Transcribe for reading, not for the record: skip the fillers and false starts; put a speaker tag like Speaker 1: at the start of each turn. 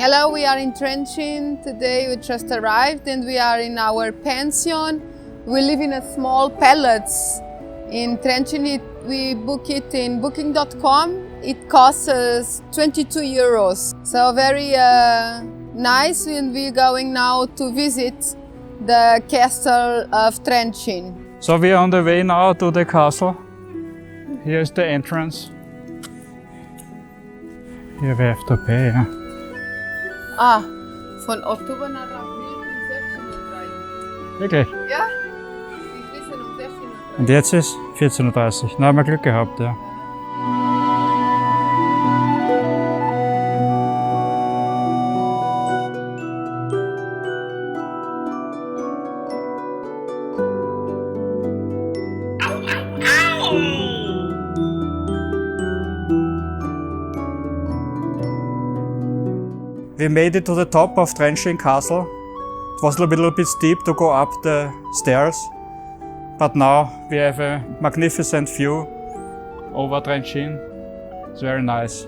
Speaker 1: Hello, we are in Trenčín. Today we just arrived and we are in our pension. We live in a small palace in Trenčín. We book it in booking.com. It costs us 22 euros. So very nice, and we're going now to visit the castle of Trenčín.
Speaker 2: So we are on the way now to the castle. Here's the entrance. Hier wir auf der Bay, ja.
Speaker 1: Ah, von Oktober nach April um 16:30 Uhr.
Speaker 2: Wirklich?
Speaker 1: Ja, ich wissen um 16:30 Uhr.
Speaker 2: Und jetzt ist 14:30 Uhr. Na, haben wir Glück gehabt, ja. We made it to the top of Trenčín Castle. It was a little bit steep to go up the stairs, but now we have a magnificent view over Trenčín. It's very nice.